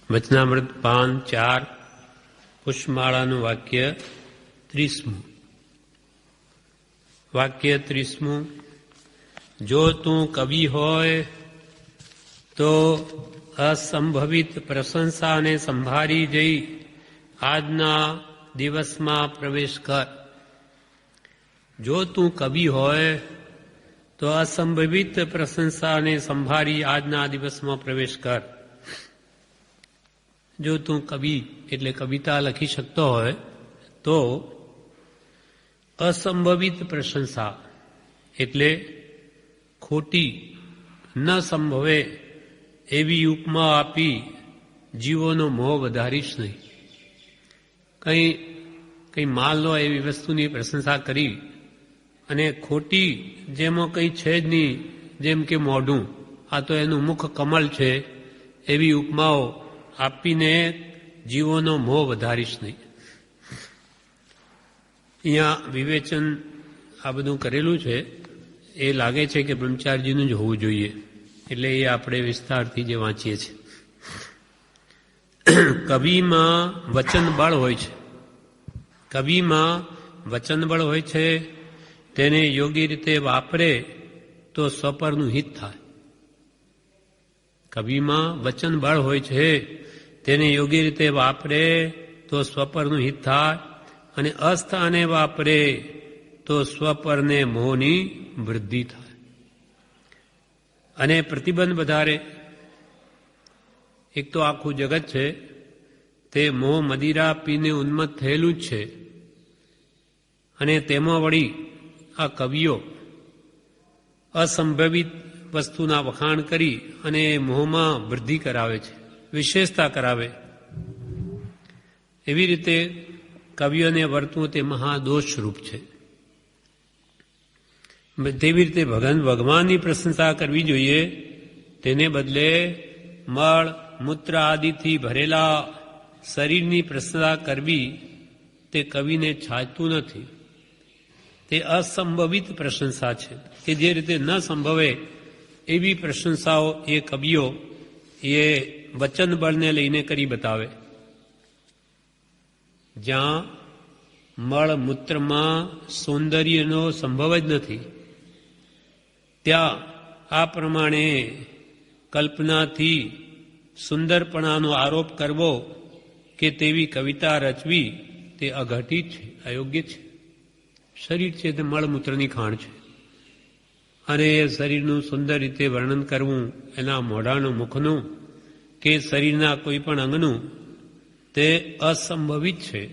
વચનામૃત પાન 4 પુષ્પમાળાનું વાક્ય 30મું. વાક્ય 30મું. જો તું કવિ હોય તો અસંભવિત પ્રશંસાને સંભાળી જઈ આજના દિવસમાં પ્રવેશ કર. જો તું કવિ હોય તો અસંભવિત પ્રશંસાને સંભાળી આજના દિવસમાં પ્રવેશ કર. જો તું કવિ એટલે કવિતા લખી શકતો હોય તો અસંભવિત પ્રશંસા એટલે ખોટી ન સંભવે એવી ઉપમા આપી જીવોનો મોહ વધારીશ નહીં. કંઈ માલ લો એવી વસ્તુની પ્રશંસા કરી અને ખોટી જેમાં કંઈ છે જ નહીં, જેમ કે મોઢું, આ તો એનું મુખ કમળ છે, એવી ઉપમાઓ આપીને જીવોનો મોહ વધારીશ નહીં. અહીંયા વિવેચન આ બધું કરેલું છે એ લાગે છે કે બ્રહ્મચારીજીનું જ હોવું જોઈએ, એટલે એ આપણે વિસ્તારથી જે વાંચીએ છીએ. કવિમાં વચન બળ હોય છે. કવિમાં વચન બળ હોય છે. તેને યોગ્ય રીતે વાપરે તો સ્વપરનું હિત થાય. કવિમાં વચન બળ હોય છે. તેને યોગ્ય રીતે વાપરે તો સ્વપરનું હિત થાય અને અસ્થાને વાપરે તો સ્વપરને મોહની વૃદ્ધિ થાય અને પ્રતિબંધ વધારે. એક તો આખું જગત છે તે મોહ મદિરા પીને ઉન્મત્ત થયેલું જ છે અને તેમાં વળી આ કવિઓ અસંભવિત વસ્તુના વખાણ કરી અને મોહમાં વૃદ્ધિ કરાવે છે, વિશેષતા કરાવે. એવી રીતે કવિઓને વર્તવું તે મહાદોષરૂપ છે. તેવી રીતે ભગવાનની પ્રશંસા કરવી જોઈએ. તેને બદલે મળ મૂત્ર આદિથી ભરેલા શરીરની પ્રશંસા કરવી તે કવિને છાજતું નથી. તે અસંભવિત પ્રશંસા છે કે જે રીતે ન સંભવે એવી પ્રશંસાઓ એ કવિઓ એ વચન બળને લઈને કરી બતાવે. જ્યાં મળ મૂત્રમાં સૌંદર્યનો સંભવ જ નથી ત્યાં આ પ્રમાણે કલ્પનાથી સુંદરપણાનો આરોપ કરવો કે તેવી કવિતા રચવી તે અઘટિત છે, અયોગ્ય છે. શરીર છે તે મળમૂત્રની ખાણ છે અને એ શરીરનું સુંદર રીતે વર્ણન કરવું, એના મોઢાનું, મુખનું કે શરીરના કોઈ પણ અંગનું, તે અસંભવિત છે.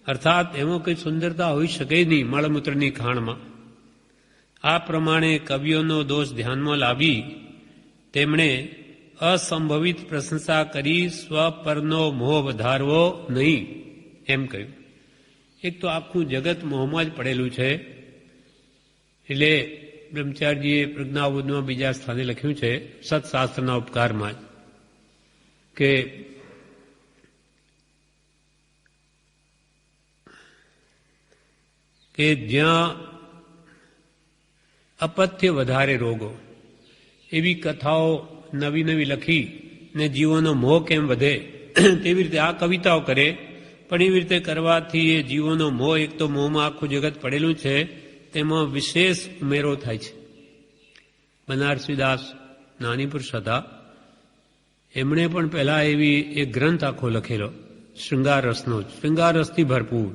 અર્થાત એમાં કંઈ સુંદરતા હોઈ શકે નહીં મળમૂત્રની ખાણમાં. આ પ્રમાણે કવિઓનો દોષ ધ્યાનમાં લાવી તેમણે અસંભવિત પ્રશંસા કરી સ્વપરનો મોહ વધારવો નહીં એમ કહ્યું. એક તો આખું જગત મોહમાં જ પડેલું છે. એટલે બ્રહ્મચારીજીએ પ્રજ્ઞાબોધમાં બીજા સ્થાને લખ્યું છે સત્શાસ્ત્રના ઉપકારમાં કે જ્યાં અપથ્ય વધારે રોગો, એવી કથાઓ નવી નવી લખી ને જીવોનો મોહ કેમ વધે તેવી રીતે આ કવિતાઓ કરે. પણ એવી રીતે કરવાથી એ જીવોનો મોહ, એક તો મોહમાં આખું જગત પડેલું છે, તેમાં વિશેષ ઉમેરો થાય છે. બનારસીદાસ નાની પુરુષ હતા, એમણે પણ પહેલા એવી એક ગ્રંથ આખો લખેલો શૃંગાર રસનો, શૃંગાર રસથી ભરપૂર.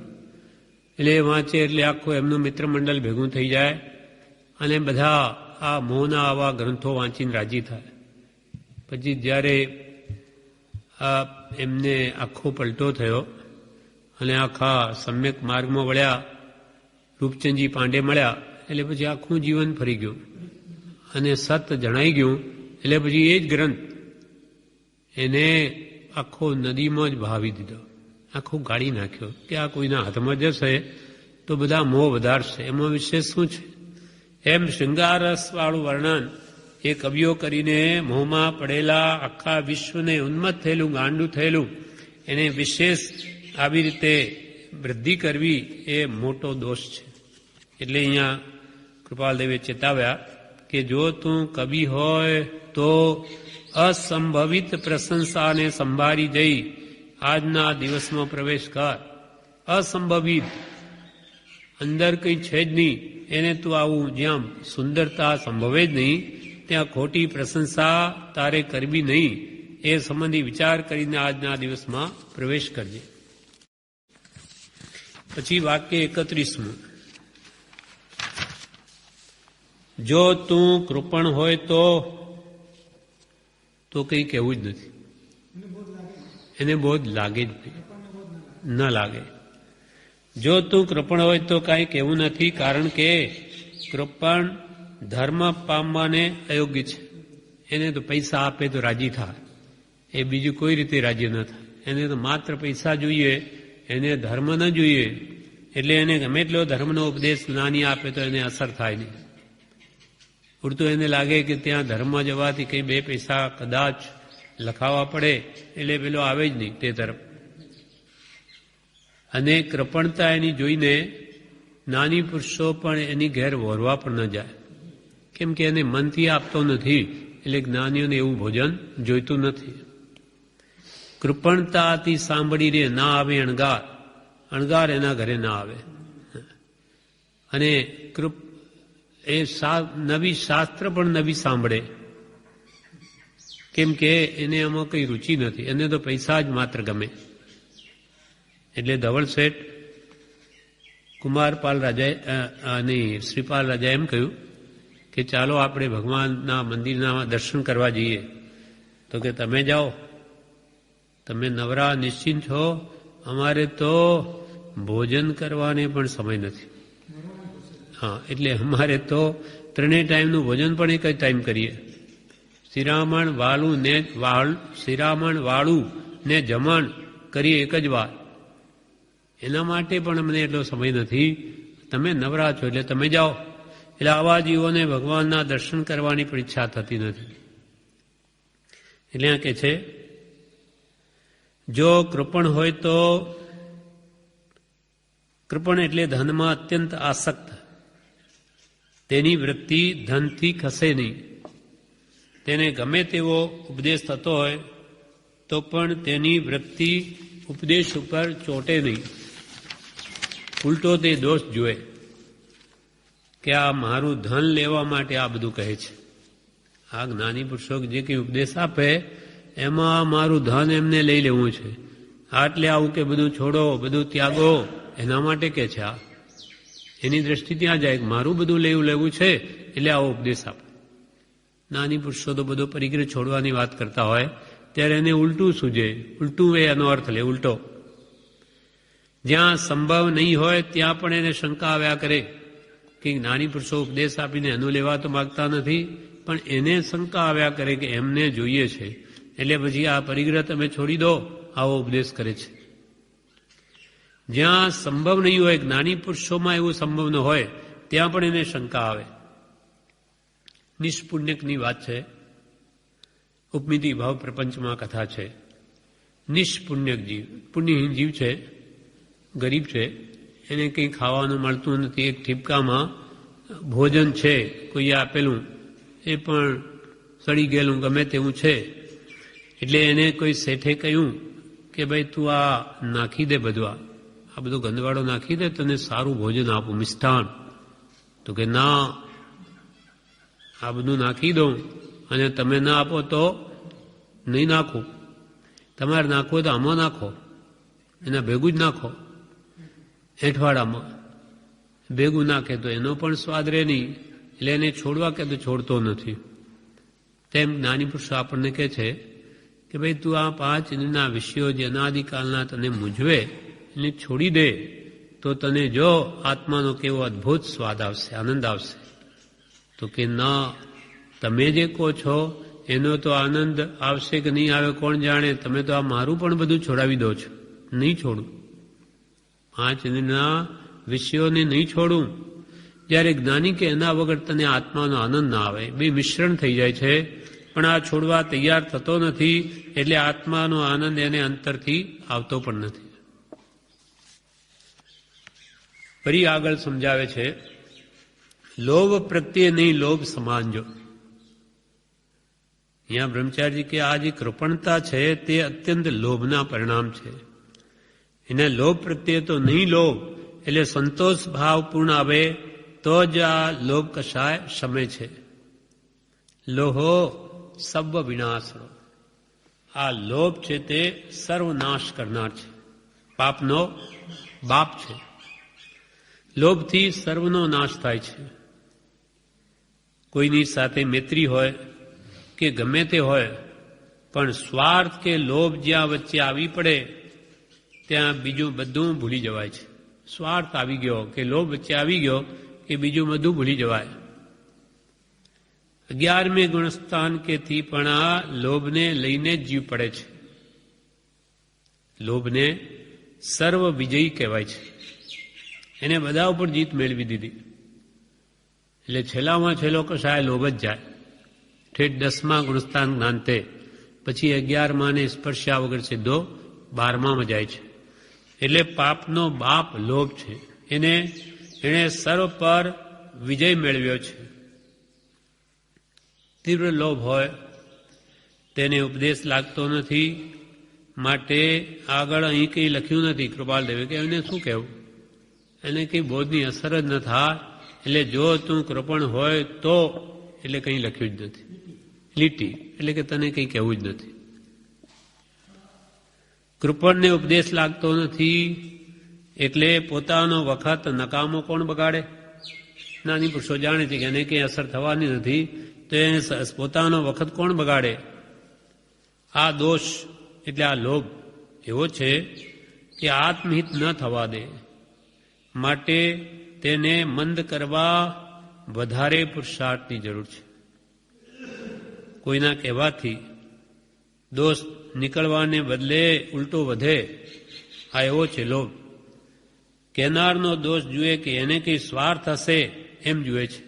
એટલે વાંચે એટલે આખું એમનું મિત્રમંડળ ભેગું થઈ જાય અને બધા આ મોહના આવા ગ્રંથો વાંચીને રાજી થાય. પછી જ્યારે આ એમને આખો પલટો થયો અને આખા સમ્યક માર્ગમાં વળ્યા, રૂપચંદજી પાંડે મળ્યા, એટલે પછી આખું જીવન ફરી ગયું અને સત જણાઈ ગયું. એટલે પછી એ જ ગ્રંથ એને આખો નદીમાં જ બહાવી દીધો, આખો ગાળી નાખ્યો કે આ કોઈના હાથમાં જશે તો બધા મોહ વધારશે, એમાં વિશેષ શું છે. એમ શૃંગારસવાળું વર્ણન એ કવિઓ કરીને મોહમાં પડેલા આખા વિશ્વને ઉન્મત્ત થયેલું, ગાંડું થયેલું, એને વિશેષ આવી રીતે વૃદ્ધિ કરવી એ મોટો દોષ છે. એટલે અહીંયા કૃપાલદેવે ચેતાવ્યા કે જો તું કવિ હોય તો અસંભવિત પ્રશંસાને સંભાળી જઈ આજના દિવસમાં પ્રવેશ કર. અસંભવિત, અંદર કંઈ છે જ નહીં, એને તું આવું જ્યાં સુંદરતા સંભવે જ નહીં ત્યાં ખોટી પ્રશંસા તારે કરવી નહીં. એ સંબંધી વિચાર કરીને આજના દિવસમાં પ્રવેશ કરજે. પછી વાક્ય 31મું. જો તું કૃપણ હોય તો કંઈ કહેવું જ નથી. એને બોધ લાગે જ નહીં, ન લાગે. જો તું કૃપણ હોય તો કાંઈ કહેવું નથી, કારણ કે કૃપણ ધર્મ પામવાને અયોગ્ય છે. એને તો પૈસા આપે તો રાજી થાય, એ બીજું કોઈ રીતે રાજી ન થાય. એને તો માત્ર પૈસા જોઈએ, એને ધર્મ ન જોઈએ. એટલે એને ગમે એટલો ધર્મનો ઉપદેશ નાની આપે તો એને અસર થાય નહીં. ઉડતું એને લાગે કે ત્યાં ધર્મમાં જવાથી કંઈ બે પૈસા કદાચ લખાવા પડે એટલે પેલો આવે જ નહીં તે તરફ. અને કૃપણતા એની જોઈને નાની પુરુષો પણ એની ઘેર વોરવા પણ ન જાય, કેમ કે એને મનથી આપતો નથી. એટલે જ્ઞાનીઓને એવું ભોજન જોઈતું નથી. કૃપણતાથી સાંભળીને ના આવે અણગાર, અણગાર એના ઘરે ના આવે. અને એ નવી શાસ્ત્ર પણ નવી સાંભળે, કેમ કે એને આમાં કંઈ રુચિ નથી. એને તો પૈસા જ માત્ર ગમે. એટલે ધવલ શેઠ કુમારપાલ રાજાએ નહીં શ્રીપાલ રાજાએ એમ કહ્યું કે ચાલો આપણે ભગવાનના મંદિરના દર્શન કરવા જઈએ. તો કે તમે જાઓ, તમે નવરા નિશ્ચિંત છો, અમારે તો ભોજન કરવાને પણ સમય નથી. હા, એટલે અમારે તો 3 ટાઈમનું ભોજન પણ એક જ ટાઈમ કરીએ. શિરામણ વાળું ને જમણ કરીએ એક જ વાર. એના માટે પણ અમને એટલો સમય નથી. તમે નવરા છો એટલે તમે જાઓ. એટલે આવા જીવોને ભગવાનના દર્શન કરવાની પણ ઈચ્છા થતી નથી. એટલે આ કે છે, જો કૃપણ હોય તો, કૃપણ એટલે ધનમાં અત્યંત આસક્ત, તેની વૃત્તિ ધનથી ખસે નહીં. તેને ગમે તેવો ઉપદેશ થતો હોય તો પણ તેની વૃત્તિ ઉપદેશ ઉપર ચોંટે નહીં. ઉલટો તે દોષ જુએ કે આ મારું ધન લેવા માટે આ બધું કહે છે. આ જ્ઞાની પુરુષો જે કંઈ ઉપદેશ આપે એમાં મારું ધન એમને લઈ લેવું છે. આટલે આવું કે બધું છોડો, બધું ત્યાગો, એના માટે કે છે. આ એની દ્રષ્ટિ ત્યાં જાય કે મારું બધું લેવું છે એટલે આવો ઉપદેશ આપે. નાની પુરુષો તો બધો પરિગ્રહ છોડવાની વાત કરતા હોય ત્યારે એને ઉલટું સૂજે. ઉલટું એ એનો અર્થ લે, ઉલટો. જ્યાં સંભવ નહીં હોય ત્યાં પણ એને શંકા આવ્યા કરે કે નાની પુરુષો ઉપદેશ આપીને એનું લેવા તો માગતા નથી, પણ એને શંકા આવ્યા કરે કે એમને જોઈએ છે એટલે પછી આ પરિગ્રહ તમે છોડી દો, આવો ઉપદેશ કરે છે. જ્યાં સંભવ નહીં હોય, જ્ઞાની પુરુષોમાં એવું સંભવ ન હોય ત્યાં પણ એને શંકા આવે. નિષ્પુણ્યકની વાત છે. ઉપમિતિ ભાવ પ્રપંચમાં કથા છે. નિષ્પુણ્યક જીવ, પુણ્યહીન જીવ છે, ગરીબ છે, એને કંઈ ખાવાનું મળતું નથી. એક ઠીપકામાં ભોજન છે કોઈએ આપેલું, એ પણ સડી ગયેલું ગમે તેવું છે. એટલે એને કોઈ શેઠે કહ્યું કે ભાઈ તું આ નાખી દે, બધું આ બધું ગંદવાડો નાખી દે, તને સારું ભોજન આપું, મિષ્ટાન. તો કે ના, આ બધું નાખી દઉં અને તમે ના આપો તો નહીં નાખું. તમારે નાખવું તો આમાં નાખો, એના ભેગું જ નાખો. એંઠવાડામાં ભેગું નાખે તો એનો પણ સ્વાદ રહે નહીં. એટલે એને છોડવા કે તો છોડતો નથી. તેમ જ્ઞાની પુરુષો આપણને કહે છે કે ભાઈ તું આ 5 ઇન્દ્રિયના વિષયો જે અનાદિકાલના તને મૂંઝવે એને છોડી દે તો તને જો આત્માનો કેવો અદ્ભુત સ્વાદ આવશે, આનંદ આવશે. તો કે ના, તમે જે કહો છો એનો તો આનંદ આવશે કે નહીં આવે કોણ જાણે. તમે તો આ મારું પણ બધું છોડાવી દો છો. નહીં છોડું, 5 ઇન્દ્રિયના વિષયોને નહીં છોડું. જ્યારે જ્ઞાની કે એના વગર તને આત્માનો આનંદ ના આવે. બે મિશ્રણ થઈ જાય છે, પણ આ છોડવા તૈયાર થતો નથી. એટલે આત્માનો આનંદ એને અંતરથી આવતો પણ નથી. ફરી આગળ સમજાવે છે, લોભ પ્રત્યે નહીં લોભ સમાનજો. અહીંયા બ્રહ્મચારીજી કે આ જે કૃપણતા છે તે અત્યંત લોભના પરિણામ છે. એને લોભ પ્રત્યે તો નહીં લોભ, એટલે સંતોષ ભાવ પૂર્ણ આવે તો જ આ લોભ કશાય શમે છે. લોહો સર્વ વિનાશનો. આ લોભ છે તે સર્વનાશ કરનાર છે, પાપનો બાપ છે. લોભથી સર્વનો નાશ થાય છે. કોઈની સાથે મૈત્રી હોય કે ગમે તે હોય, પણ સ્વાર્થ કે લોભ જ્યાં વચ્ચે આવી પડે ત્યાં બીજું બધું ભૂલી જવાય છે. સ્વાર્થ આવી ગયો કે લોભ વચ્ચે આવી ગયો કે બીજું બધું ભૂલી જવાય. 11મે ગુણસ્થાન કે થી પણ આ લોભને લઈને જ જીવ પડે છે. લોભને સર્વ વિજયી કહેવાય છે. એને બધા ઉપર જીત મેળવી દીધી. એટલે છેલ્લામાં છેલ્લો કશાય લોભ જ જાય. ઠેઠ 10મા ગુણસ્થાન જ્ઞાનતે, પછી 11મા ને સ્પર્શ્યા વગર સીધો 12મામાં જાય છે. એટલે પાપનો બાપ લોભ છે. એણે સર્વ પર વિજય મેળવ્યો છે. તીવ્ર લોભ હોય તેને ઉપદેશ લાગતો નથી, માટે આગળ અહીં કંઈ લખ્યું નથી કૃપાલદેવે કે એને શું કહેવું, એને કંઈ બોધની અસર જ ન થાય. એટલે જો તું કૃપણ હોય તો, એટલે કંઈ લખ્યું જ નથી. લીટી એટલે કે તને કંઈ કહેવું જ નથી. કૃપણને ઉપદેશ લાગતો નથી એટલે પોતાનો વખત નકામો કોણ બગાડે? નાની પુરુષો જાણે છે કે એને કંઈ અસર થવાની નથી, તો એને પોતાનો વખત કોણ બગાડે? આ દોષ એટલે આ લોભ એવો છે કે આત્મહિત ન થવા દે, માટે તેને મંદ કરવા વધારે પુરુષાર્થની જરૂર છે. કોઈના કહેવાથી દોષ નીકળવાને બદલે ઉલટો વધે, આ એવો છે લોભ. કહેનારનો દોષ જુએ કે એને કંઈ સ્વાર્થ હશે એમ જુએ છે.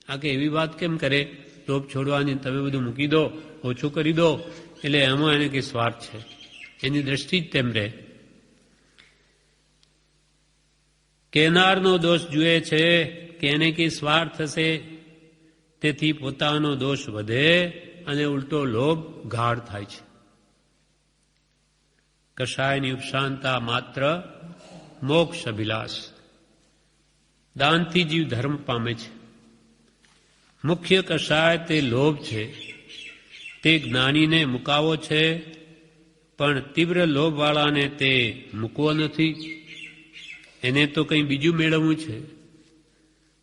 આ કે એવી વાત કેમ કરે, લોભ છોડવાની, તમે બધું મૂકી દો, ઓછું કરી દો, એટલે એમાં એને કંઈ સ્વાર્થ છે, એની દ્રષ્ટિ જ તેમ રહે. કહેનારનો દોષ જુએ છે કે એને કંઈ સ્વાર્થ હશે, તેથી પોતાનો દોષ વધે અને ઉલટો લોભ ગાઢ થાય છે. કશાયની ઉપશાંતા માત્ર મોક્ષ અભિલાષ. દાનથી જીવ ધર્મ પામે છે. મુખ્ય કશાય તે લોભ છે, તે જ્ઞાનીને મુકાવો છે, પણ તીવ્ર લોભવાળાને તે મૂકવો નથી. એને તો કંઈ બીજું મેળવવું છે.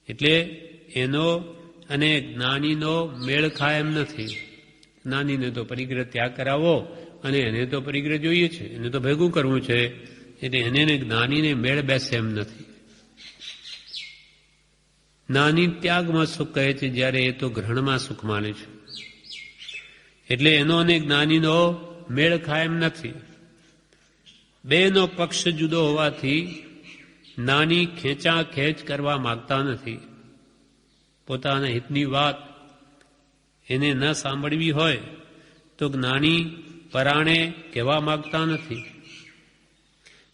એટલે એનો અને જ્ઞાનીનો મેળ ખાય એમ નથી. જ્ઞાનીને તો પરિગ્રહ ત્યાગ કરાવો અને એને તો પરિગ્રહ જોઈએ છે, એને તો ભેગું કરવું છે, એટલે એને જ્ઞાનીને મેળ બેસે એમ નથી. જ્ઞાની ત્યાગમાં સુખ કહે છે, જ્યારે એ તો ગ્રહણમાં સુખ માને છે. એટલે એનો અને જ્ઞાનીનો મેળ ખાય એમ નથી. બેનો પક્ષ જુદો હોવાથી જ્ઞાની ખેંચાખેંચ કરવા માગતા નથી. પોતાના હિતની વાત એને ન સાંભળવી હોય તો જ્ઞાની પરાણે કહેવા માગતા નથી.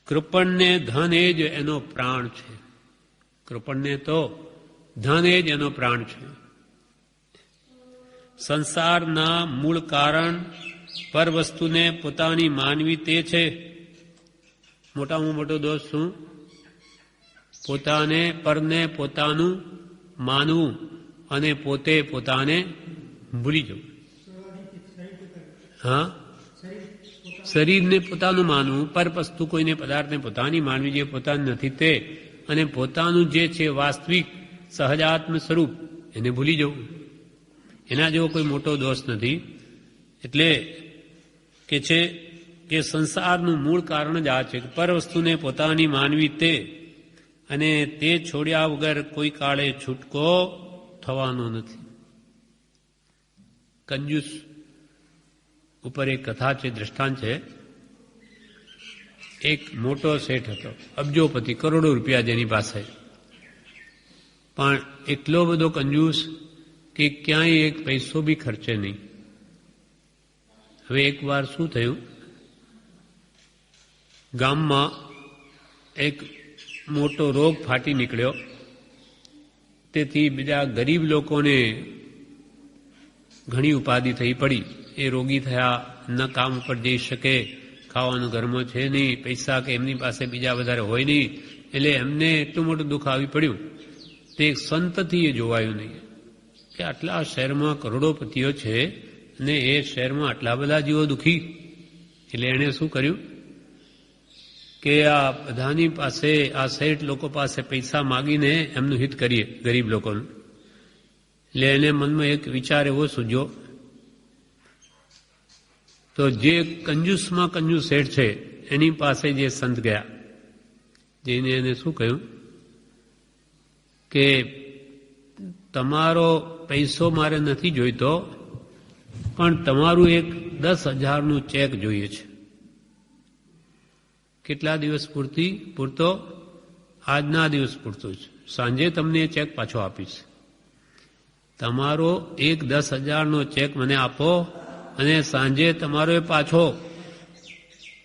કૃપણને ધન એ જ એનો પ્રાણ છે. કૃપણને તો ધન એ જ એનો પ્રાણ છે. સંસારના મૂળ કારણ પર વસ્તુને પોતાની માનવી તે છે. મોટામાં મોટો દોષ શું? પોતાને પરને પોતાનું માનવું અને પોતે પોતાને ભૂલી જવું. હા, શરીરને પોતાનું માનવું, પર વસ્તુ કોઈને પદાર્થને પોતાની માનવી જે પોતાની નથી તે, અને પોતાનું જે છે વાસ્તવિક સહજાત્મ સ્વરૂપ એને ભૂલી જવું. એના જેવો કોઈ મોટો દોષ નથી. એટલે કે છે કે સંસારનું મૂળ કારણ જ આ છે કે પર વસ્તુને પોતાની માનવી તે, અને તે છોડ્યા વગર કોઈ કાળે છૂટકો થવાનો નથી. કંજૂસ ઉપર એક કથા છે, દ્રષ્ટાંત છે. એક મોટો શેઠ હતો, અબજોપતિ, કરોડો રૂપિયા જેની પાસે, પણ એટલો બધો કંજૂસ કે ક્યાંય એક પૈસો બી ખર્ચે નહીં. હવે એક વાર શું થયું, ગામમાં એક મોટો રોગ ફાટી નીકળ્યો. તેથી બીજા ગરીબ લોકોને ઘણી ઉપાધિ થઈ પડી. એ રોગી થયા, ન કામ ઉપર જઈ શકે, ખાવાનું ઘરમાં છે નહીં, પૈસા કે એમની પાસે બીજા વધારે હોય નહીં, એટલે એમને એટલું મોટું દુઃખ આવી પડ્યું. તે એક સંતથી એ જોવાયું નહીં કે આટલા શહેરમાં કરોડોપતિઓ છે અને એ શહેરમાં આટલા બધા જીવો દુઃખી. એટલે એણે શું કર્યું કે આ બધાની પાસે, આ શેઠ લોકો પાસે પૈસા માગીને એમનું હિત કરીએ, ગરીબ લોકોનું. એટલે એને મનમાં એક વિચાર એવો સૂજ્યો, તો જે કંજૂસમાં કંજૂસ શેઠ છે એની પાસે જે સંત ગયા, જઈને એને શું કહ્યું કે તમારો પૈસો મારે નથી જોઈતો, પણ તમારું એક 10,000નું ચેક જોઈએ છે. કેટલા દિવસ પૂરતો? આજના દિવસ પૂરતો જ. સાંજે તમને એ ચેક પાછો આપીશ. તમારો એક 10,000નો ચેક મને આપો અને સાંજે તમારો એ પાછો,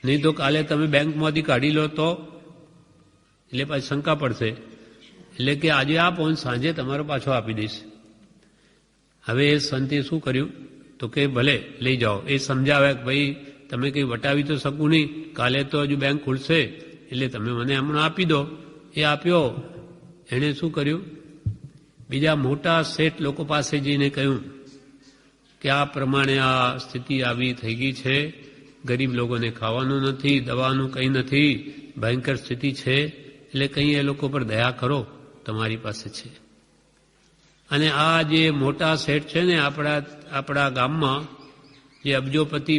નહીં તો કાલે તમે બેંકમાંથી કાઢી લો તો, એટલે પાછી શંકા પડશે. એટલે કે આજે આપો અને સાંજે તમારો પાછો આપી દઈશ. હવે એ સંતે શું કર્યું તો કે ભલે લઈ જાઓ. એ સમજાવે કે ભાઈ તમે કંઈ વટાવી તો શકું નહીં, કાલે તો હજુ બેંક ખુલશે, એટલે તમે મને હમણાં આપી દો. એ આપ્યો. એણે શું કર્યું, બીજા મોટા શેઠ લોકો પાસે જઈને કહ્યું કે આ પ્રમાણે આ સ્થિતિ આવી થઈ ગઈ છે, ગરીબ લોકોને ખાવાનું નથી, દવાનું કંઈ નથી, ભયંકર સ્થિતિ છે, એટલે કંઈ એ લોકો પર દયા કરો, તમારી પાસે છે. અને આ જે મોટા શેઠ છે ને આપણા ગામમાં, જે અબજોપતિ,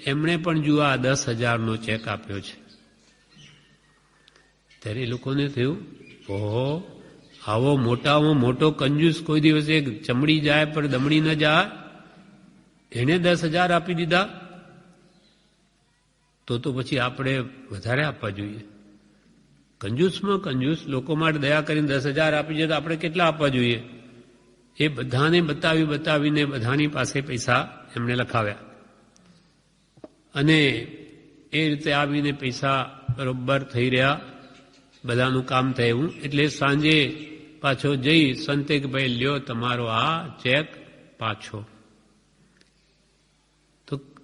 એમણે પણ જુઓ આ 10,000નો ચેક આપ્યો છે. ત્યારે એ લોકોને થયું, ઓહો, આવો મોટામાં મોટો કંજૂસ કોઈ દિવસ એક ચમડી જાય પણ દમડી ન જાય, એને 10,000 આપી દીધા, તો પછી આપણે વધારે આપવા જોઈએ. કંજૂસમાં કંજૂસ લોકો માટે દયા કરીને 10,000 આપી જાય તો આપણે કેટલા આપવા જોઈએ? એ બધાને બતાવીને બધાની પાસે પૈસા એમણે લખાવ્યા. અને એ રીતે આવીને પૈસા બરોબર થઈ રહ્યા, બધાનું કામ થયું. એટલે સાંજે પાછો જઈ સંતે કે ભાઈ લ્યો તમારો આ ચેક પાછો.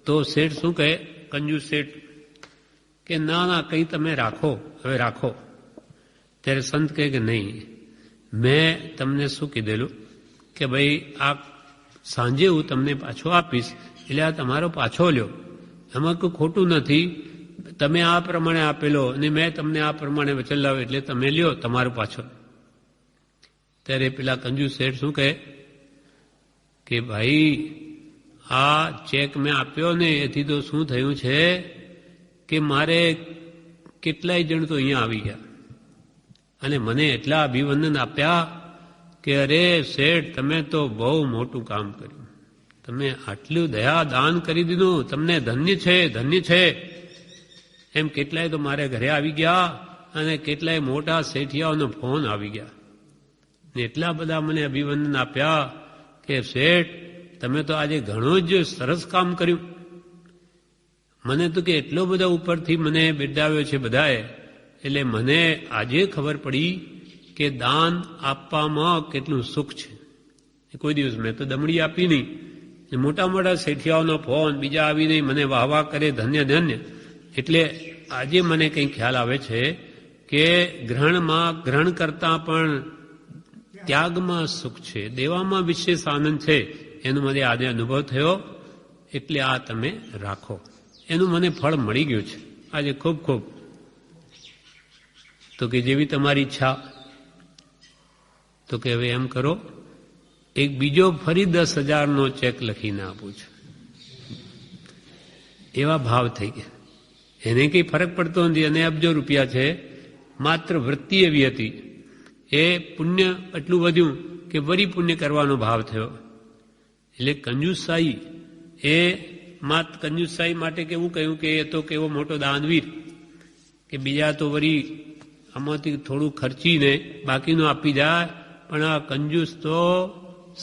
તો શેઠ શું કહે, કંજૂસ શેઠ કે ના કંઈ તમે રાખો, હવે રાખો. ત્યારે સંત કહે કે નહીં, મેં તમને શું કીધેલું કે ભાઈ આ સાંજે હું તમને પાછો આપીશ, એટલે આ તમારો પાછો લ્યો, એમાં કોઈ ખોટું નથી. તમે આ પ્રમાણે આપેલો અને મેં તમને આ પ્રમાણે વચન લાવ્યો, એટલે તમે લ્યો તમારો પાછો. ત્યારે પેલા કંજૂસ શેઠ શું કહે કે ભાઈ આ ચેક મેં આપ્યો ને એથી તો શું થયું છે કે મારે કેટલાય જણ તો અહીંયા આવી ગયા અને મને એટલા અભિવંદન આપ્યા કે અરે શેઠ તમે તો બહુ મોટું કામ કર્યું, તમે આટલું દયા દાન કરી દીધું, તમને ધન્ય છે, ધન્ય છે. એમ કેટલાય તો મારે ઘરે આવી ગયા અને કેટલાય મોટા શેઠિયાઓનો ફોન આવી ગયા ને એટલા બધા મને અભિવંદન આપ્યા કે શેઠ તમે તો આજે ઘણું જ સરસ કામ કર્યું. મને તો કે એટલો બધા ઉપરથી મને બિરદાવ્યો છે બધાએ, એટલે મને આજે ખબર પડી કે દાન આપવામાં કેટલું સુખ છે. કોઈ દિવસ મેં તો દમડી આપી નહીં, મોટા મોટા શેઠિયાઓનો ફોન બીજા આવીને મને વાહ કરે, ધન્ય ધન્ય. એટલે આજે મને કંઈ ખ્યાલ આવે છે કે ગ્રહણ કરતા પણ ત્યાગમાં સુખ છે, દેવામાં વિશેષ આનંદ છે, એનો મને આજે અનુભવ થયો. એટલે આ તમે રાખો, એનું મને ફળ મળી ગયું છે આજે ખૂબ ખૂબ. તો કે જેવી તમારી ઈચ્છા. તો કે હવે એમ કરો, એક બીજો ફરી 10,000નો ચેક લખીને આપું છું. એવા ભાવ થઈ ગયા. એને કંઈ ફરક પડતો નથી, અને અબજો રૂપિયા છે, માત્ર વૃત્તિ એવી હતી. એ પુણ્ય એટલું વધ્યું કે વરી પુણ્ય કરવાનો ભાવ થયો. એટલે કંજૂસાઈ, એ માત્ર કંજૂસાઈ માટે કેવું કહ્યું કે એ તો કેવો મોટો દાનવીર કે બીજા તો વરી આમાંથી થોડું ખર્ચીને બાકીનું આપી જાય, પણ આ કંજૂસ તો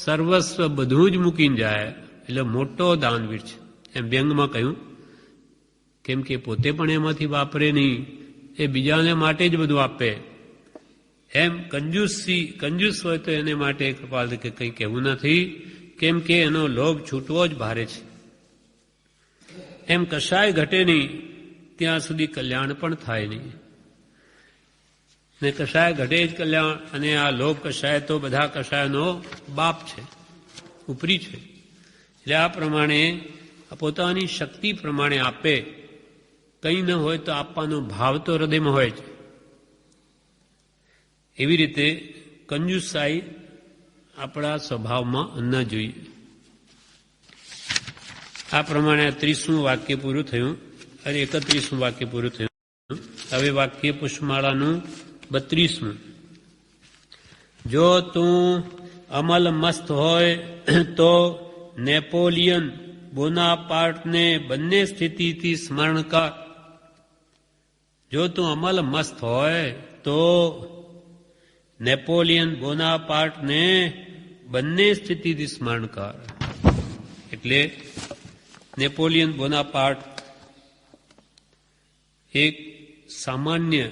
સર્વસ્વ બધું જ મૂકીને જાય, એટલે મોટો દાનવીર છે એમ વ્યંગમાં કહ્યું. કેમ કે પોતે પણ એમાંથી વાપરે નહીં, એ બીજાને માટે જ બધું આપે. એમ કંજૂસ હોય તો એને માટે કૃપાલ કે કંઈ કહેવું નથી. કેમ કે એનો લોભ છૂટવો જ ભારે છે. એમ કશાય ઘટે નહીં ત્યાં સુધી કલ્યાણ પણ થાય નહીં, ને કશાય ઘટે જ કલ્યાણ. અને આ લોભ કશાય તો બધા કશાયનો બાપ છે, ઉપરી છે. એટલે આ પ્રમાણે પોતાની શક્તિ પ્રમાણે આપે. કંઈ ન હોય તો આપવાનો ભાવ તો હૃદયમાં હોય છે. એવી રીતે કંજુસાઈ આપણા સ્વભાવમાં ન જોઈએ. આ પ્રમાણે 30મું વાક્ય પૂરું થયું અને 31મું વાક્ય પૂરું થયું. હવે વાક્ય પુષ્પમાળાનું 32મું. જો તું અમલ મસ્ત હોય તો નેપોલિયન બોનાપાર્ટને બંને સ્થિતિથી સ્મરણ કર. જો તું અમલ મસ્ત હોય તો નેપોલિયન બોનાપાર્ટને બંને સ્થિતિથી સ્મરણ કર. એટલે નેપોલિયન બોનાપાર્ટ એક સામાન્ય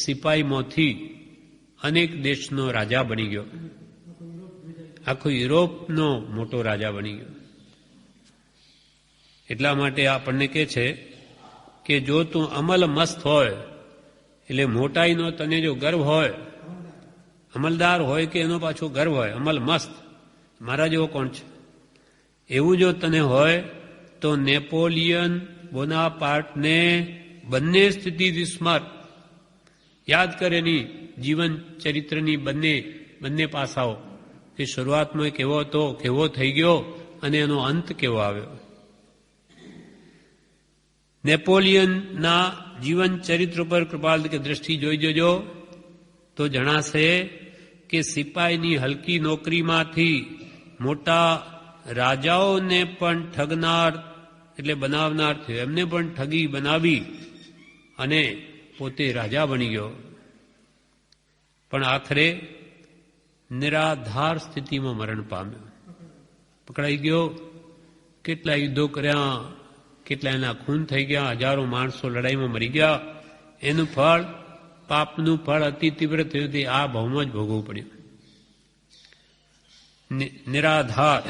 સિપાહીમાંથી અનેક દેશનો રાજા બની ગયો, આખો યુરોપનો મોટો રાજા બની ગયો. એટલા માટે આપણને કહે છે કે જો તું અમલ મસ્ત હોય, એટલે મોટાઈનો તને જો ગર્વ હોય, અમલદાર હોય કે એનો પાછો ગર્વ હોય, અમલ મસ્ત, મારા જેવો કોણ છે, એવું જો તને હોય તો નેપોલિયન બોનાપાર્ટને બંને સ્થિતિથી સ્મર. યાદ કરે એની જીવન ચરિત્રની બંને પાસાઓ, કે શરૂઆતમાં કેવો હતો, કેવો થઈ ગયો અને એનો અંત કેવો આવ્યો. નેપોલિયનના જીવન ચરિત્ર પર કૃપાલ કે દ્રષ્ટિ જોઈ જજો તો જણાશે કે સિપાહીની હલકી નોકરીમાંથી મોટા રાજાઓને પણ ઠગનાર એટલે બનાવનાર થયો. એમને પણ ઠગી બનાવી અને પોતે રાજા બની ગયો. પણ આખરે નિરાધાર સ્થિતિમાં મરણ પામ્યો, પકડાઈ ગયો. કેટલા યુદ્ધો કર્યા, કેટલા એના ખૂન થઈ ગયા, હજારો માણસો લડાઈમાં મરી ગયા. એનું ફળ, પાપનું ફળ અતિ તીવ્ર થયું તે આ ભાવમાં જ ભોગવવું પડ્યું. નિરાધાર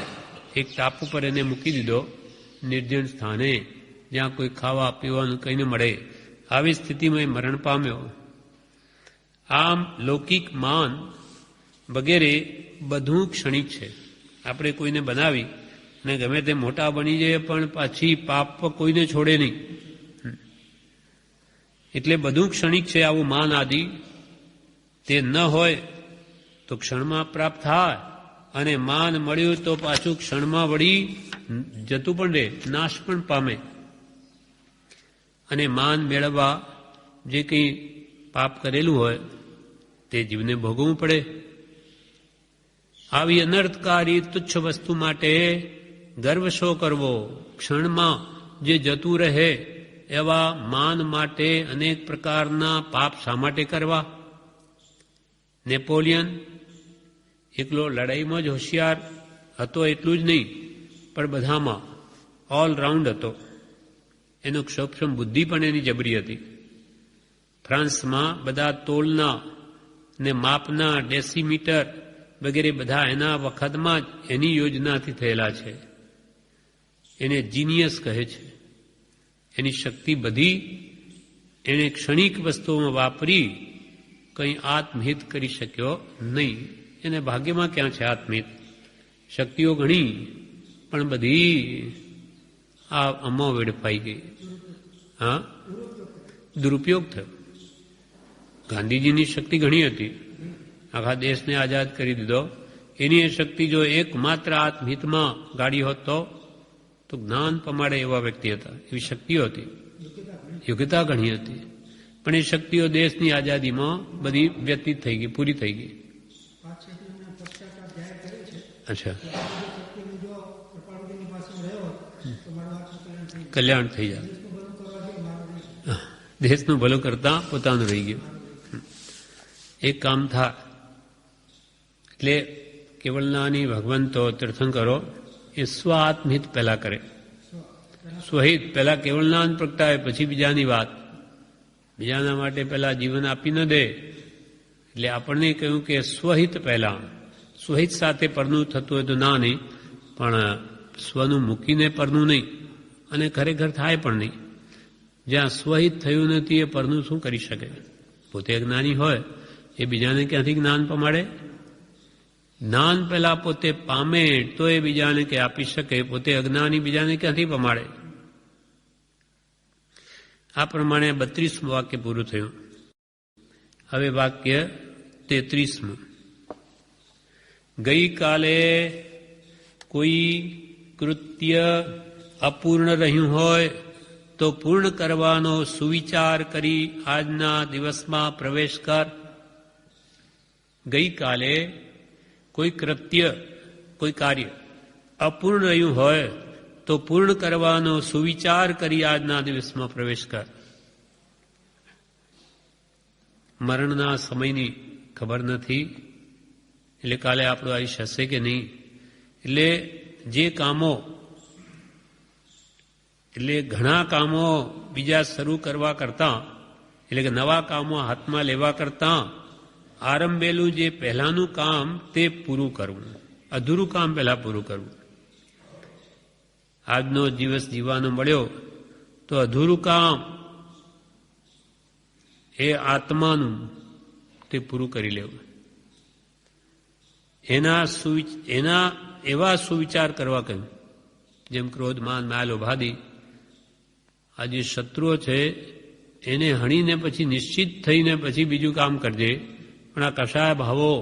એક ટાપુ પર એને મૂકી દીધો, નિર્જન સ્થાને, જ્યાં કોઈ ખાવા પીવાનું કંઈ ન મળે. આવી સ્થિતિમાં એ મરણ પામ્યો. આમ લૌકિક માન વગેરે બધું ક્ષણિક છે. આપણે કોઈને બનાવી ને ગમે તે મોટા બની જાય પણ પાછી પાપ કોઈને છોડે નહીં. એટલે બધું ક્ષણિક છે. આવું માન આદિ તે ન હોય તો ક્ષણમાં પ્રાપ્ત થાય, અને માન મળ્યું તો પાછું ક્ષણમાં વળી જતું પણ રહે, નાશ પણ પામે. અને માન મેળવવા જે કંઈ પાપ કરેલું હોય તે જીવને ભોગવવું પડે. આવી અનર્થકારી તુચ્છ વસ્તુ માટે ગર્વ શો કરવો? ક્ષણમાં જે જતું રહે એવા માન માટે અનેક પ્રકારના પાપ શા માટે કરવા? નેપોલિયન એકલો લડાઈમાં જ હોશિયાર હતો એટલું જ નહીં, પણ બધામાં ઓલરાઉન્ડ હતો. એનો સૂક્ષ્મ બુદ્ધિ પણ એની જબરી હતી. ફ્રાન્સમાં બધા તોલના ને માપના ડેસીમીટર વગેરે બધા એના વખતમાં જ એની યોજનાથી થયેલા છે. એને જીનિયસ કહે છે. એની શક્તિ બધી એને ક્ષણિક વસ્તુઓમાં વાપરી કંઈ આત્મહિત કરી શક્યો નહીં. એને ભાગ્યમાં ક્યાં છે આત્મહિત? શક્તિઓ ઘણી પણ બધી આ અમો વેડફાઈ ગઈ. હા, દુરુપયોગ થયો. ગાંધીજીની શક્તિ ઘણી હતી, આખા દેશને આઝાદ કરી દીધો. એની એ શક્તિ જો એકમાત્ર આત્મહિતમાં ગાડી હોત તો જ્ઞાન પમાડે એવા વ્યક્તિ હતા. એવી શક્તિઓ હતી, યોગ્યતા ઘણી હતી, પણ એ શક્તિઓ દેશની આઝાદીમાં બધી વ્યતીત થઈ ગઈ, પૂરી થઈ ગઈ. અચ્છા, કલ્યાણ થઈ જાય. દેશનું ભલું કરતા પોતાનું રહી ગયું. એક કામ થાય એટલે કેવલનાની ભગવંતો તીર્થંકરો એ સ્વ આત્મહિત પહેલા કરે. સ્વહિત પહેલા કેવલનાન પ્રગટાવે, પછી બીજાની વાત. બીજાના માટે પહેલા જીવન આપી ન દે. એટલે આપણને કહ્યું કે સ્વહિત પહેલા. સ્વહિત સાથે પરનું થતું હોય તો ના નહીં, પણ સ્વનું મૂકીને પરનું નહીં, અને ખરેખર થાય પણ નહીં. જ્યાં સ્વહિત થયું નથી એ પરનું શું કરી શકે? પોતે અજ્ઞાની હોય એ બીજાને ક્યાંથી જ્ઞાન પમાડે? જ્ઞાન પેલા પોતે પામે તો એ બીજાને કે આપી શકે, પોતે અજ્ઞાની બીજાને ક્યાંથી પમાડે? આ પ્રમાણે 32મું વાક્ય પૂરું થયું. હવે વાક્ય 33મું. ગઈકાલે કોઈ કૃત્ય અપૂર્ણ રહ્યું હોય તો પૂર્ણ કરવાનો સુવિચાર કરી આજના દિવસમાં પ્રવેશ કર. ગઈકાલે કોઈ કૃત્ય, કોઈ કાર્ય અપૂર્ણ રહ્યું હોય તો પૂર્ણ કરવાનો સુવિચાર કરી આજના દિવસમાં પ્રવેશ કર. મરણના સમયની ખબર નથી, એટલે કાલે આપણું આયુષ્ય હશે કે નહીં. એટલે જે કામો, એટલે ઘણા કામો બીજા શરૂ કરવા કરતાં, એટલે કે નવા કામો હાથમાં લેવા કરતાં આરંભેલું જે પહેલાનું કામ તે પૂરું કરવું, અધૂરું કામ પહેલા પૂરું કરવું. આજનો દિવસ જીવવાનો મળ્યો તો અધૂરું કામ એ આત્માનું તે પૂરું કરી લેવું. એના એવા સુવિચાર કરવા કહ્યું. જેમ ક્રોધ, માન, માયા, લોભાદી આ જે શત્રુઓ છે એને હણીને પછી નિશ્ચિત થઈને પછી બીજું કામ કરજે. પણ આ કશાય ભાવો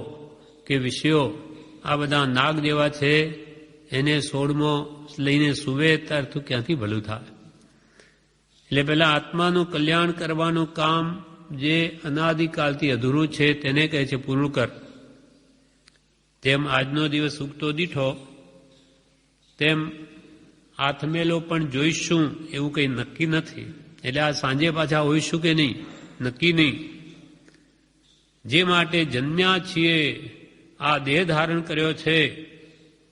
કે વિષયો આ બધા નાગ જેવા છે, એને સોળમો લઈને સુવે ત્યારથી ક્યાંથી ભલું થાય? એટલે પેલા આત્માનું કલ્યાણ કરવાનું કામ જે અનાદિકાલથી અધૂરું છે તેને કહે છે પૂર્ણ કર. તેમ આજનો દિવસ ઉગતો દીઠો તેમ આથમેલો પણ જોઈશું એવું કંઈ નક્કી નથી. એટલે આ સાંજે પાછા હોઈશું કે નહીં નક્કી નહીં. જે માટે જન્મ્યા છીએ, આ દેહ ધારણ કર્યો છે,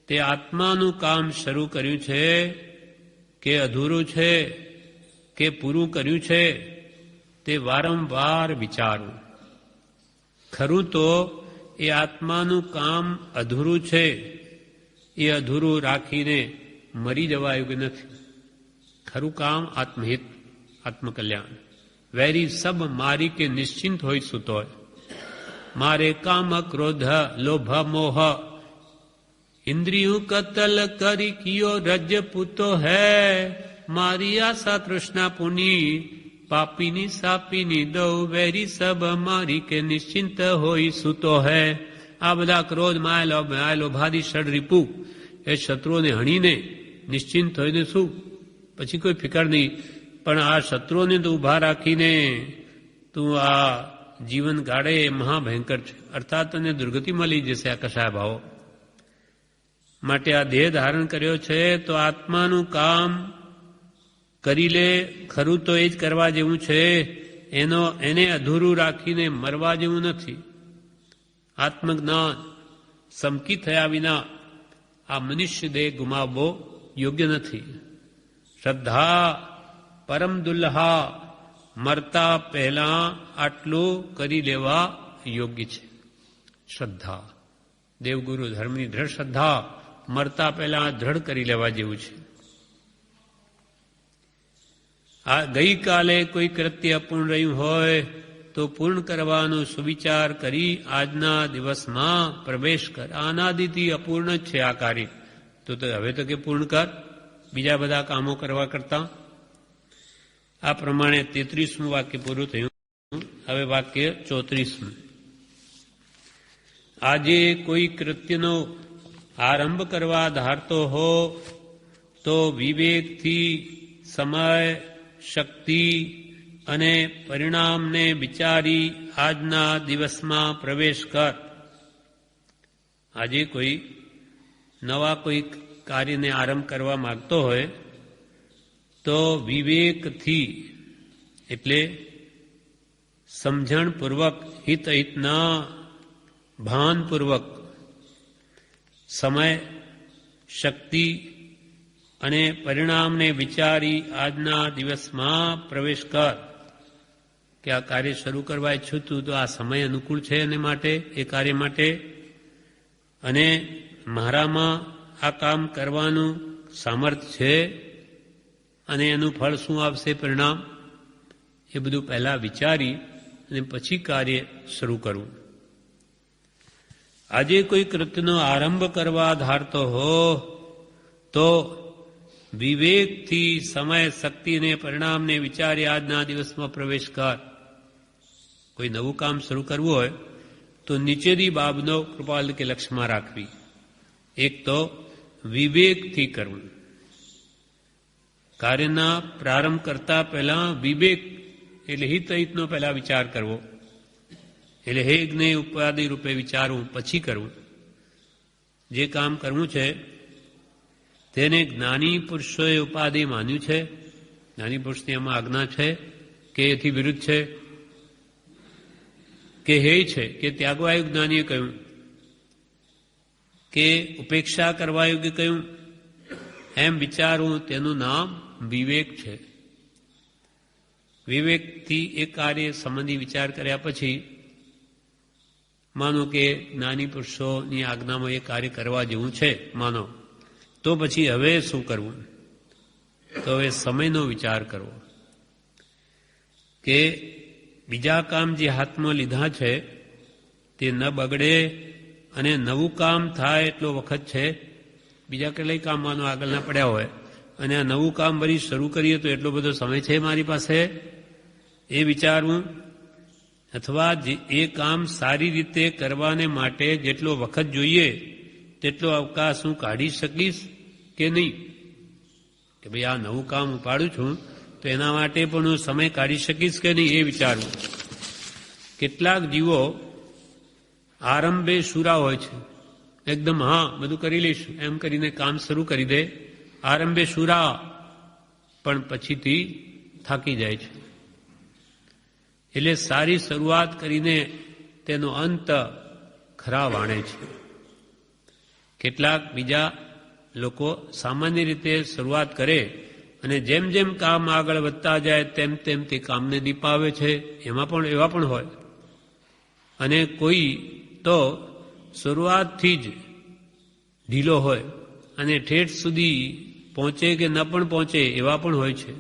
તે આત્માનું કામ શરૂ કર્યું છે કે અધૂરું છે કે પૂરું કર્યું છે તે વારંવાર વિચારવું. ખરું તો એ આત્માનું કામ અધૂરું છે, એ અધૂરું રાખીને મરી જવાયું કે નથી. ખરું કામ આત્મહિત, આત્મકલ્યાણ. વેરી સબ મારી કે નિશ્ચિંત હોય સુતો હોય. મારે કામ ક્રોધ લોભ મોહ ઇન્દ્રિયું કતલ કરી કિયો રજ પૂતો હૈ. મારી આશા તૃષ્ણા પુની પાપીની સાપીની દૌ. વેરી સબ મારી કે નિશ્ચિંત હોય સુતો હૈ. આ બધા ક્રોધ, માયા, લોભાદી ષડ રીપુ એ શત્રુઓને હણીને નિશ્ચિંત હોઈને શું પછી કોઈ ફિકર નહીં. પણ આ શત્રુઓને તો ઊભા રાખીને તું આ જીવન ગાળે એ મહાભયંકર છે. અર્થાત તને દુર્ગતિમાં લઈ જશે આ કશાય ભાવો. માટે આ દેહ ધારણ કર્યો છે તો આત્માનું કામ કરી લે. ખરું તો એ જ કરવા જેવું છે, એને અધૂરું રાખીને મરવા જેવું નથી. આત્મજ્ઞાન સમકી થયા વિના આ મનુષ્ય દેહ ગુમાવવો યોગ્ય નથી. શ્રદ્ધા પરમ દુલ્હા, મરતા પહેલા આટલું કરી લેવા યોગ્ય છે. શ્રદ્ધા, દેવગુરુ ધર્મની દ્રઢ શ્રદ્ધા મરતા પહેલા દ્રઢ કરી લેવા જેવું છે. આ ગઈકાલે કોઈ કૃત્ય અપૂર્ણ રહ્યું હોય તો પૂર્ણ કરવાનો સુવિચાર કરી આજના દિવસમાં પ્રવેશ કર. અનાદિથી અપૂર્ણ જ છે આ કાર્ય, તો હવે તો કે પૂર્ણ કર બીજા બધા કામો કરવા કરતા. આ પ્રમાણે 33મું વાક્ય પૂરું થયું. હવે વાક્ય 34મું. આજે કોઈ કૃત્યનો આરંભ કરવા ધારતો હો તો વિવેકથી સમય, શક્તિ અને પરિણામને વિચારી આજના દિવસમાં પ્રવેશ કર. આજે કોઈ નવા કોઈ કાર્યને આરંભ કરવા માંગતો હોય તો વિવેકથી, એટલે સમજણપૂર્વક, હિતના ભાનપૂર્વક સમય, શક્તિ અને પરિણામને વિચારી આજના દિવસમાં પ્રવેશ કર. કે આ કાર્ય શરૂ કરવા ઈચ્છું છું તો આ સમય અનુકૂળ છે એને માટે, એ કાર્ય માટે, અને મારામાં આ કામ કરવાનું સામર્થ્ય છે અને એનું ફળ શું આવશે, પરિણામ, એ બધું પહેલાં વિચારી અને પછી કાર્ય શરૂ કરવું. આજે કોઈ કૃત્યનો આરંભ કરવા ધારતો હો તો વિવેકથી સમય, શક્તિને, પરિણામને વિચારી આજના દિવસમાં પ્રવેશ કર. કોઈ નવું કામ શરૂ કરવું હોય તો નીચેની બાબનો કૃપાલ કે લક્ષ્યમાં રાખવી. એક તો વિવેકથી કરવું. કાર્યના પ્રારંભ કરતા પહેલા વિવેક એટલે હિતહિતનો પહેલા વિચાર કરવો. એટલે હે જ્ઞેય ઉપાધિ રૂપે વિચારવું, પછી કરવું. જે કામ કરવું છે તેને જ્ઞાની પુરુષોએ ઉપાધિ માન્યું છે. જ્ઞાની પુરુષની એમાં આજ્ઞા છે કે એથી વિરુદ્ધ છે, કે હે છે, કે ત્યાગવા યોગ્ય જ્ઞાનીએ કહ્યું, કે ઉપેક્ષા કરવા યોગ્ય કહ્યું, એમ વિચારવું, તેનું નામ વિવેક છે. વિવેકથી એ કાર્ય સંબંધી વિચાર કર્યા પછી માનો કે જ્ઞાની પુરુષોની આજ્ઞામાં એ કાર્ય કરવા જેવું છે માનો, તો પછી હવે શું કરવું? તો હવે સમયનો વિચાર કરવો કે બીજા કામ જે હાથમાં લીધા છે તે ન બગડે અને નવું કામ થાય એટલો વખત છે. બીજા કેટલાય કામ માનો આગળના પડ્યા હોય અને આ નવું કામ વળી શરૂ કરીએ તો એટલો બધો સમય છે મારી પાસે, એ વિચારવું. અથવા એ કામ સારી રીતે કરવાને માટે જેટલો વખત જોઈએ તેટલો અવકાશ હું કાઢી શકીશ કે નહીં, કે ભાઈ આ નવું કામ ઉપાડું છું તો એના માટે પણ હું સમય કાઢી શકીશ કે નહીં, એ વિચારવું. કેટલાક જીવો આરંભે શુરા હોય છે, એકદમ હા બધું કરી લઈશું એમ કરીને કામ શરૂ કરી દે, આરંભે શુરા, પણ પછીથી થાકી જાય છે. એટલે સારી શરૂઆત કરીને તેનો અંત ખરા વાણે છે. કેટલાક બીજા લોકો સામાન્ય રીતે શરૂઆત કરે અને જેમ જેમ કામ આગળ વધતા જાય તેમ તેમ તે કામને દીપાવે છે, એમાં પણ એવા પણ હોય. અને કોઈ તો શરૂઆતથી જ ઢીલો હોય અને ઠેઠ સુધી પહોંચે કે ન પણ પહોંચે એવા પણ હોય છે.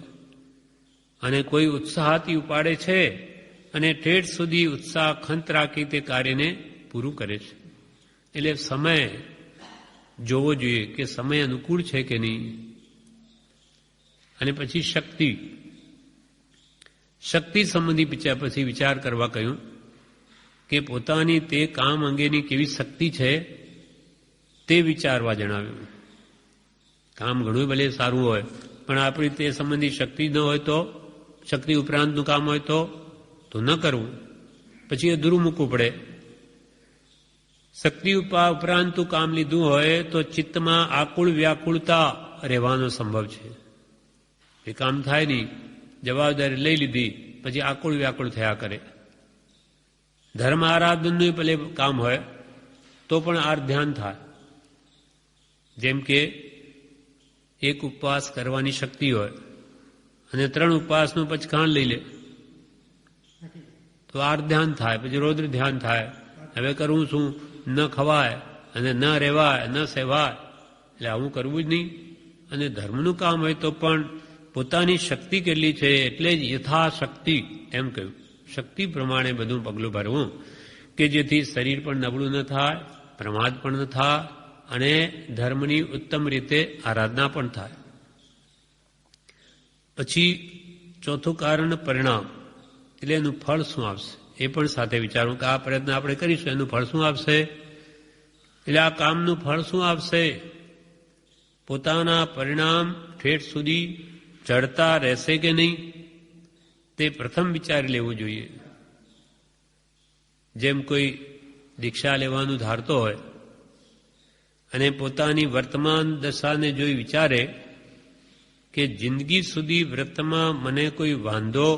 અને કોઈ ઉત્સાહથી ઉપાડે છે અને ઠેઠ સુધી ઉત્સાહ ખંત રાખી તે કાર્યને પૂરું કરે છે. એટલે સમય જોવો જોઈએ કે સમય અનુકૂળ છે કે નહીં. અને પછી શક્તિ સંબંધી પછી વિચાર કરવા કહ્યું કે પોતાની તે કામ અંગેની કેવી શક્તિ છે તે વિચારવા જણાવ્યું. કામ ઘણું ભલે સારું હોય પણ આપણી તે સંબંધી શક્તિ ન હોય તો, શક્તિ ઉપરાંતનું કામ હોય તો ન કરવું, પછી અધૂરું મૂકવું પડે. શક્તિ ઉપરાંતનું કામ લીધું હોય તો ચિત્તમાં આકુળ વ્યાકુળતા રહેવાનો સંભવ છે. એ કામ થાય નહીં, જવાબદારી લઈ લીધી, પછી આકુળ વ્યાકુળ થયા કરે. ધર્મ આરાધનનું ભલે કામ હોય તો પણ આર ધ્યાન થાય. જેમ કે એક ઉપવાસ કરવાની શક્તિ હોય અને 3 ઉપવાસનું પચખાણ લઈ લે તો આર ધ્યાન થાય, પછી રૌદ્ર ધ્યાન થાય. હવે કરવું શું? ન ખવાય અને ન રહેવાય, ન સેવાય, એટલે આવું કરવું જ નહીં. અને ધર્મનું કામ હોય તો પણ પોતાની શક્તિ કેટલી છે એટલે જ યથાશક્તિ એમ કહ્યું. શક્તિ પ્રમાણે બધું પગલું ભરવું કે જેથી શરીર પણ નબળું ન થાય, પ્રમાદ પણ ન થાય અને ધર્મની ઉત્તમ રીતે આરાધના પણ થાય. પછી ચોથું કારણ પરિણામ, એટલે એનું ફળ શું આવશે એ પણ સાથે વિચારવું કે આ પ્રયત્ન આપણે કરીશું એનું ફળ શું આવશે, એટલે આ કામનું ફળ શું આવશે. પોતાના પરિણામ ઠેઠ સુધી ચડતા રહેશે કે નહીં તે પ્રથમ વિચારી લેવું જોઈએ. જેમ કોઈ દીક્ષા લેવાનું ધારતો હોય અને પોતાની વર્તમાન દશાને જોઈ વિચારે કે જિંદગી સુધી વ્રતમાં મને કોઈ વાંધો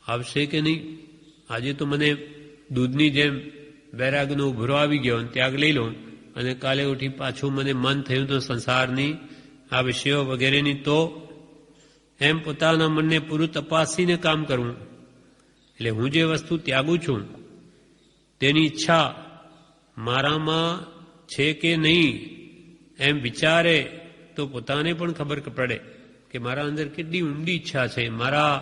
આવશે કે નહીં. આજે તો મને દૂધની જેમ વૈરાગનો ઉભરો આવી ગયો, ત્યાગ લઈ લો અને કાલે ઉઠી પાછું મને મન થયું તો સંસારની આ વિષયો વગેરેની, તો એમ પોતાના મનને પૂરું તપાસીને કામ કરવું. એટલે હું જે વસ્તુ ત્યાગું છું તેની ઈચ્છા મારામાં છે કે નહીં એમ વિચારે તો પોતાને પણ ખબર પડે કે મારા અંદર કેટલી ઊંડી ઈચ્છા છે, મારા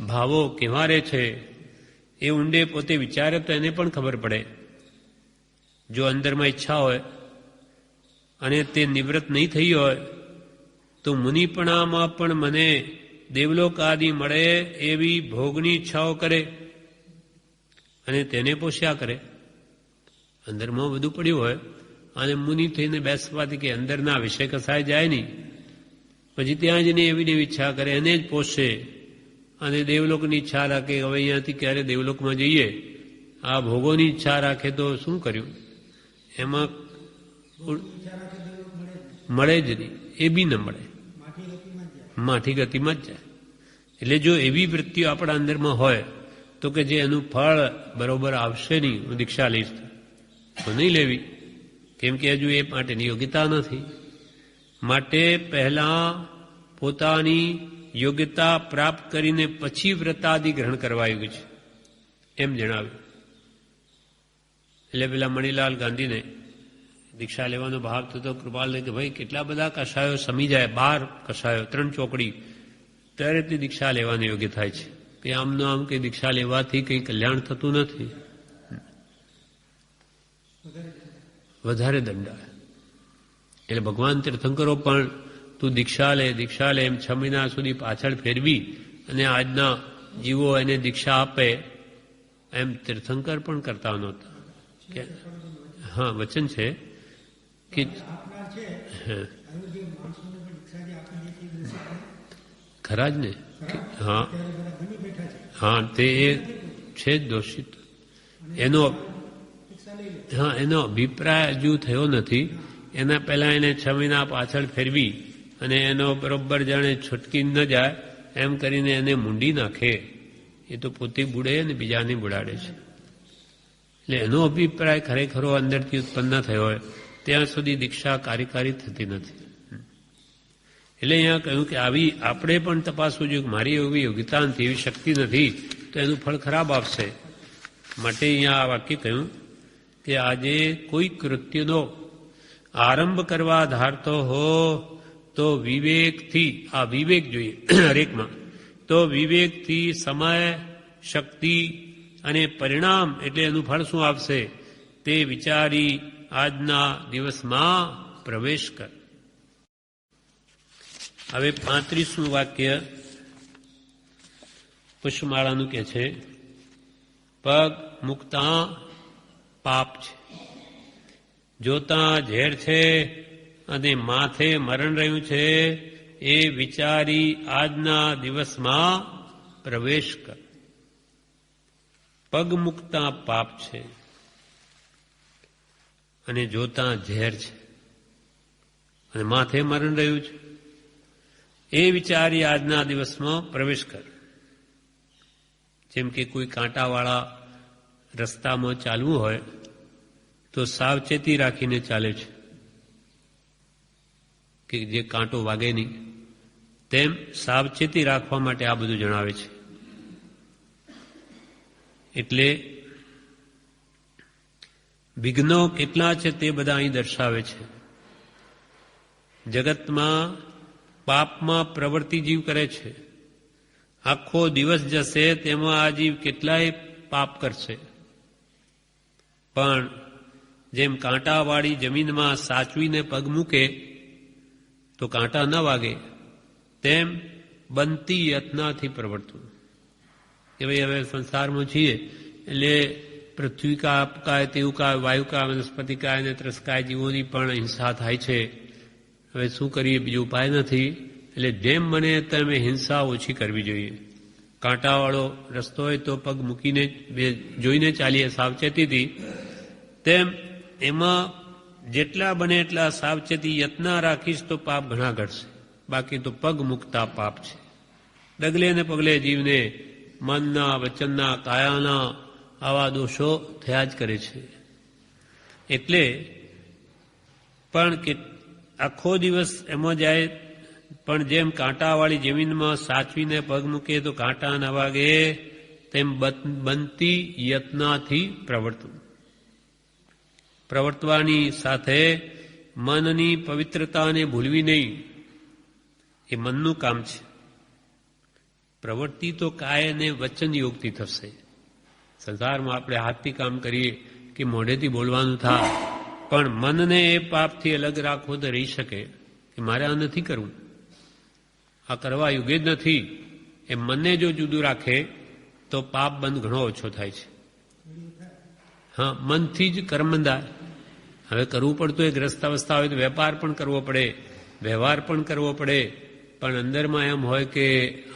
ભાવો કેવા રે છે, એ ઊંડે પોતે વિચારે તો એને પણ ખબર પડે. જો અંદરમાં ઈચ્છા હોય અને તે નિવૃત્ત નહીં થઈ હોય તો મુનિપણામાં પણ મને દેવલોક આદિ મળે એવી ભોગની ઈચ્છાઓ કરે અને તેને પોષ્યા કરે. અંદરમાં બધું પડ્યું હોય અને મુનિ થઈને બેસવાથી કે અંદરના વિષય કસાય જાય નહીં, પછી ત્યાં જઈને એવી એવી ઈચ્છા કરે, એને જ પોષે અને દેવલોકની ઈચ્છા રાખે. હવે અહીંયાથી ક્યારે દેવલોકમાં જઈએ, આ ભોગોની ઈચ્છા રાખે તો શું કર્યું? એમાં મળે જ નહીં, એ બી ન મળે, માઠી ગતિમાં જ જાય. એટલે જો એવી વૃત્તિઓ આપણા અંદરમાં હોય તો કે જે એનું ફળ બરોબર આવશે નહીં, હું દીક્ષા લઈશ તો નહીં લેવી, કેમ કે હજુ એ માટેની યોગ્યતા નથી. માટે પહેલા પોતાની યોગ્યતા પ્રાપ્ત કરીને પછી વ્રતાદિ ગ્રહણ કરવા આવ્યું છે એમ જણાવ્યું. એટલે પેલા મણિલાલ ગાંધીને દીક્ષા લેવાનો ભાવ થતો કૃપાલને કે ભાઈ કેટલા બધા કષાયો સમી જાય, 12 કષાયો, 3 ચોકડી, ત્યારે તે દીક્ષા લેવાની યોગ્ય થાય છે. કે આમનો આમ કે દીક્ષા લેવાથી કંઈ કલ્યાણ થતું નથી, વધારે દંડ આવે. એટલે ભગવાન તીર્થંકરો પણ તું દીક્ષા લે એમ 6 મહિના સુધી પાછળ ફેરવી અને આજના જીવો એને દીક્ષા આપે એમ તીર્થંકર પણ કરતા નહોતા. હા, વચન છે કે ખરા જ ને. હા હા, તે એ છે જ દોષિત. એનો અભિપ્રાય હજુ થયો નથી. એના પહેલા એને 6 મહિના પાછળ ફેરવી અને એનો બરોબર જાણે છૂટકી ન જાય એમ કરીને એને મૂંડી નાખે, એ તો પોતે બુડે ને બીજાને બુડાડે છે. એટલે એનો અભિપ્રાય ખરેખરો અંદરથી ઉત્પન્ન થયો હોય ત્યાં સુધી દીક્ષા કાર્યકારી થતી નથી. એટલે અહીંયા કહ્યું કે આવી આપણે પણ તપાસવું જોઈએ કે મારી એવી યોગ્યતા નથી, એવી શક્તિ નથી, તો એનું ફળ ખરાબ આપશે. માટે અહીંયા આ વાક્ય કહ્યું કે આજે કોઈ કૃત્યનો આરંભ કરવા ધારતો હો તો વિવેકથી, આ વિવેક જોઈએ હરેકમાં, તો વિવેકથી સમય, શક્તિ અને પરિણામ એટલે એનું ફળ શું આપશે તે વિચારી આજના દિવસમાં પ્રવેશ કર. હવે 35મું વાક્ય પુષ્પમાળાનું કે છે, પગ મૂકતા પાપ છે, જોતા ઝેર છે અને માથે મરણ રહ્યું છે, એ વિચારી આજના દિવસમાં પ્રવેશ કર. પગ મૂકતા પાપ છે અને જોતા ઝેર છે અને માથે મરણ રહ્યું છે, એ વિચારી આજના દિવસમાં પ્રવેશ કર. જેમ કે કોઈ કાંટાવાળા રસ્તામાં ચાલવું હોય તો સાવચેતી રાખીને ચાલે છે કે જે કાંટો વાગે નહીં, તેમ સાવચેતી રાખવા માટે આ બધું જણાવે છે. એટલે વિઘ્નો કેટલા છે તે બધા અહીં દર્શાવે છે. જગતમાં પાપમાં પ્રવૃત્તિ જીવ કરે છે, આખો દિવસ જશે તેમાં આ જીવ કેટલાય પાપ કરશે. પણ જેમ કાંટાવાળી જમીનમાં સાચવીને પગ મૂકે તો કાંટા ન વાગે, તેમ બનતી યત્નાથી પ્રવર્તવું. કે ભાઈ હવે સંસારમાં છીએ એટલે પૃથ્વી કાય, તેવું કાય, વાયુ કાય, વનસ્પતિ કાય અને ત્રસકાય જીવોની પણ હિંસા થાય છે. હવે શું કરીએ, બીજો ઉપાય નથી. એટલે જેમ બને તેમ હિંસા ઓછી કરવી જોઈએ. કાંટાવાળો રસ્તો હોય તો પગ મૂકીને જોઈને ચાલીએ સાવચેતીથી, તેમ એમાં જેટલા બને એટલા સાવચેતી યત્ન રાખીશ તો પાપ ઘણા ઘટશે. બાકી તો પગ મૂકતા પાપ છે. ડગલે ને પગલે જીવને મનના, વચનના, કાયાના આવા દોષો થયા જ કરે છે. એટલે પણ કે આખો દિવસ એમાં જાય, પણ જેમ કાંટાવાળી જમીનમાં સાચવીને પગ મૂકે તો કાંટા ન વાગે, તેમ બનતી યત્નાથી પ્રવર્તવું. પ્રવર્તવાની સાથે મનની પવિત્રતાને ભૂલવી નહીં, એ મનનું કામ છે. પ્રવૃત્તિ તો કાય અને વચન યોગથી થશે. સંસારમાં આપણે હાથથી કામ કરીએ કે મોઢેથી બોલવાનું થાય, પણ મનને એ પાપથી અલગ રાખવો તો રહી શકે કે મારે આ નથી કરવું, આ કરવા યોગ્ય જ નથી. એ મનને જો જુદું રાખે તો પાપ બંધ ઘણો ઓછો થાય છે. હા, મનથી જ કર્મ બંધાય. હવે કરવું પડતું એ ગ્રસ્તાવસ્થા હોય તો વેપાર પણ કરવો પડે, વ્યવહાર પણ કરવો પડે, પણ અંદરમાં એમ હોય કે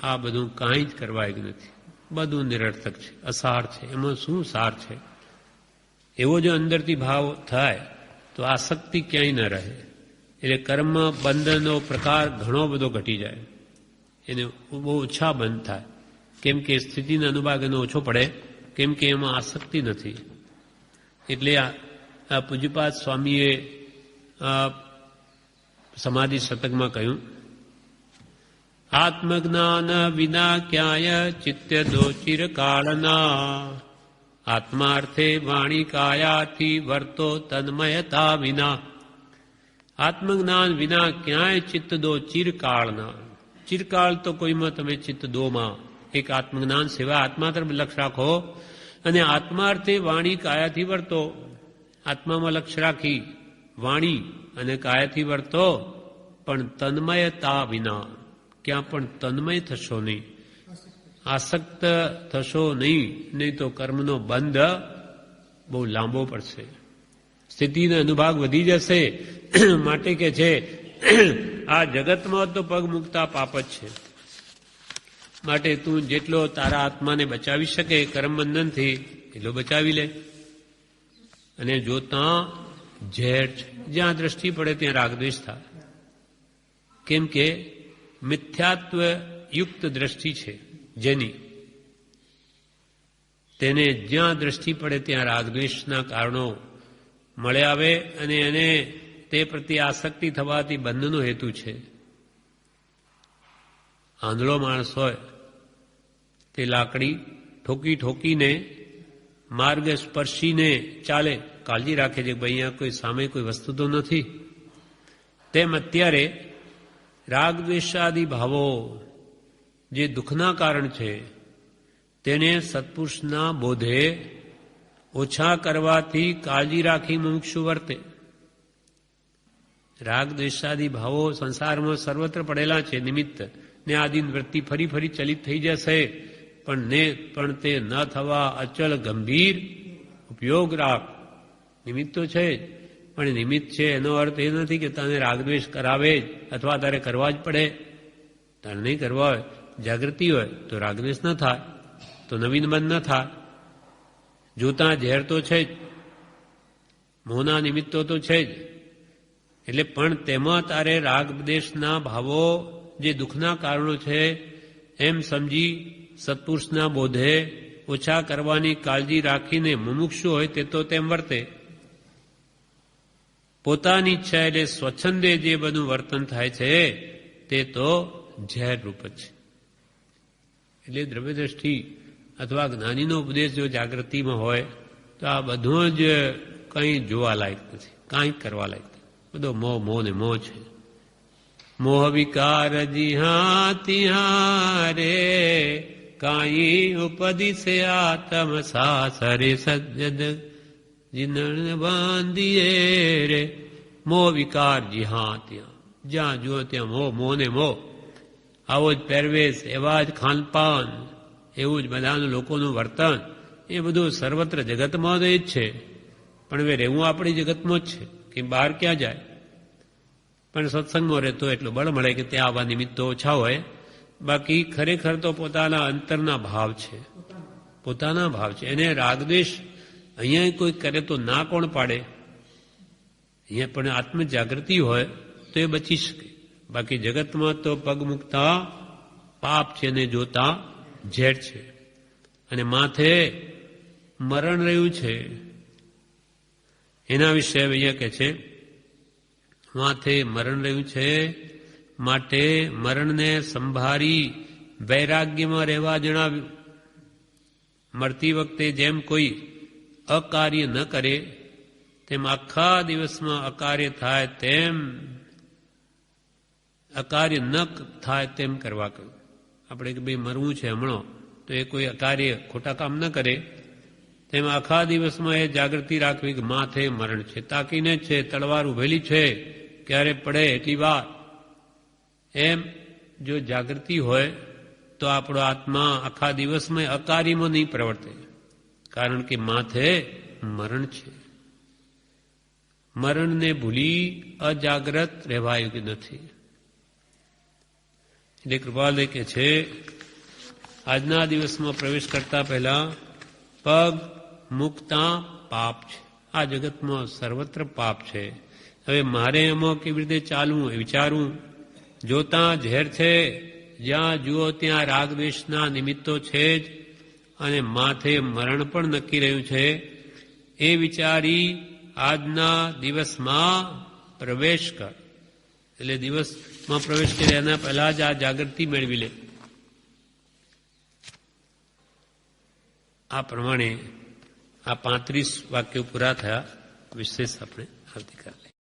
આ બધું કાંઈ જ કરવા જ નથી, બધું નિરર્થક છે, અસાર છે, એમાં શું સાર છે? એવો જો અંદરથી ભાવ થાય તો આસક્તિ ક્યાંય ન રહે. એટલે કર્મ બંધનનો પ્રકાર ઘણો બધો ઘટી જાય, એને બહુ ઓછા બંધ થાય. કેમ કે સ્થિતિનો અનુભાગ એનો ઓછો પડે, કેમ કે એમાં આસક્તિ નથી. એટલે આ પૂજ્યપાદ સ્વામીએ સમાધિ શતકમાં કહ્યું, આત્મજ્ઞાન વિના ક્યાય ચિત્ત દોચિર કાળના, આત્માર્થે વાણી કાયાથી વર્તો તન્મયતા વિના. આત્મજ્ઞાન વિના ક્યાંય ચિત્ત દો ચિરકાળના. ચિરકાળ તો કોઈમાં તમે ચિત્ત દોમાં, એક આત્મજ્ઞાન સિવાય આત્મા તરફ લક્ષ રાખો, અને આત્માર્થે વાણી કાયાથી વર્તો. આત્મામાં લક્ષ રાખી વાણી અને કાયાથી વર્તો, પણ તન્મયતા વિના, ક્યાં પણ તન્મય થશો નહીં, આસક્ત થશો નહીં તો કર્મનો બંધ બહુ લાંબો પડશે, સ્થિતિનો અનુભાગ વધી જશે. માટે કે છે આ જગતમાં તો પગ મૂકતા પાપ જ છે. માટે તું જેટલો તારા આત્માને બચાવી શકે કર્મબંધનથી એટલો બચાવી લે. અને જો ત્યાં ઝેર છે, જ્યાં દ્રષ્ટિ પડે ત્યાં રાગદ્વેષ થાય. કેમ કે મિથ્યાત્વ યુક્ત દ્રષ્ટિ છે જેની, તેને જ્યાં દ્રષ્ટિ પડે ત્યાં રાગદ્વેષના કારણો મળે આવે, અને એને તે પ્રત્યે આસક્તિ થવાથી બંધનો હેતુ છે. આંધળો માણસ હોય તે લાકડી ઠોકી ઠોકીને માર્ગ સ્પર્શીને ચાલે, કાળજી રાખે છે કે ભાઈ અહીંયા કોઈ સામે કોઈ વસ્તુ તો નથી. તેમ અત્યારે રાગદ્વેષાદિ ભાવો જે દુઃખના કારણ છે તેને સત્પુરુષના બોધે ઓછા કરવાથી કાળજી રાખી મુમુક્ષુ વર્તે. રાગદ્વેષાદિ ભાવો સંસારમાં સર્વત્ર પડેલા છે, નિમિત્ત ને આદિન વૃત્તિ ફરી ફરી ચલિત થઈ જશે, પણ તે ન થવા અચલ ગંભીર ઉપયોગ રાખ. નિમિત્ત તો છે જ, પણ નિમિત્ત છે એનો અર્થ એ નથી કે તને રાગદ્વેષ કરાવે જ અથવા તારે કરવા જ પડે. તારે નહીં કરવા હોય, જાગૃતિ હોય તો રાગદ્વેષ ન થાય, તો નવીન બંધ ન થાય. જોતા ઝેર તો છે જ, મોહના નિમિત્તો તો છે જ. એટલે પણ તેમાં તારે રાગદ્વેષના ભાવો જે દુઃખના કારણો છે એમ સમજી સત્પુરુષના બોધે ઓછા કરવાની કાળજી રાખીને મુમુક્ષુ હોય તે તો તેમ વર્તે. પોતાની ઈચ્છા એટલે સ્વચ્છંદે જે બધું વર્તન થાય છે તે તો ઝેર રૂપ જ છે. એટલે દ્રવ્ય દ્રષ્ટિ અથવા જ્ઞાનીનો ઉપદેશ જો જાગૃતિમાં હોય તો આ બધું જ કંઈ જોવા લાયક નથી, કાંઈ કરવા લાયક નથી. બધો મોહ ને મોહ છે. મોહ વિકાર જીહા તિહારે કાઈ ઉપદિશે આતમ સાસરે સજ્જદ જીનણ બાંધીએ રે. મોહ વિકાર જીહા ત્યાં, જ્યાં જુઓ ત્યાં મોહ, મોહ ને મોહ. આવો જ પહેરવેશ, એવા જ ખાનપાન, એવું જ બધાનું લોકોનું વર્તન, એ બધું સર્વત્ર જગતમાં જ છે. પણ હવે રહેવું આપણી જગતમાં જ છે, કે બહાર ક્યાં જાય. પણ સત્સંગમાં રહેતો એટલું બળ મળે કે ત્યાં આવા નિમિત્તો ઓછા હોય. બાકી ખરેખર તો પોતાના અંતરના ભાવ છે, પોતાના ભાવ છે. એને રાગદ્વેષ અહીંયા કોઈ કરે તો ના કોણ પાડે? અહીંયા પણ આત્મજાગૃતિ હોય તો એ બચી શકે. બાકી જગતમાં તો પગ મૂકતા પાપ છે ને જોતા ઝેર છે. અને માથે મરણ રહ્યું છે એના વિશે અહીંયા કહે છે, માથે મરણ રહ્યું છે માટે મરણને સંભાળી વૈરાગ્યમાં રહેવા જણાવ્યું. મરતી વખતે જેમ કોઈ અકાર્ય ન કરે તેમ આખા દિવસમાં અકાર્ય થાય તેમ અકાર્ય ન થાય તેમ કરવા કહ્યું. આપણે કે ભાઈ મરવું છે હમણાં, તો એ કોઈ અકાર્ય ખોટા કામ ન કરે. તેમ આખા દિવસમાં એ જાગૃતિ રાખવી કે માથે મરણ છે, તાકીને છે, તલવાર ઉભેલી છે, ક્યારે પડે એટલી વાર. એમ જો જાગૃતિ હોય તો આપણો આત્મા આખા દિવસમાં અકાર્યમાં નહીં પ્રવર્તે, કારણ કે માથે મરણ છે. મરણને ભૂલી અજાગ્રત રહેવાયું કે નથી. એટલે કૃપાલય કે છે, આજના દિવસમાં પ્રવેશ કરતા પહેલા પગ મૂકતા પાપ છે. આ જગતમાં સર્વત્ર પાપ છે. હવે મારે એમાં કેવી રીતે ચાલવું એ વિચારવું. જોતા ઝેર છે, જ્યાં જુઓ ત્યાં રાગદ્વેષના નિમિત્તો છે જ, અને માથે મરણ પણ નક્કી રહ્યું છે. એ વિચારી આજના દિવસમાં પ્રવેશ કર. એટલે દિવસમાં પ્રવેશ કરે એના પહેલા જ આ જાગૃતિ મેળવી લે. આ પ્રમાણે આ 35 વાક્યો પૂરા થયા. વિશેષ આપણે આવતીકાલે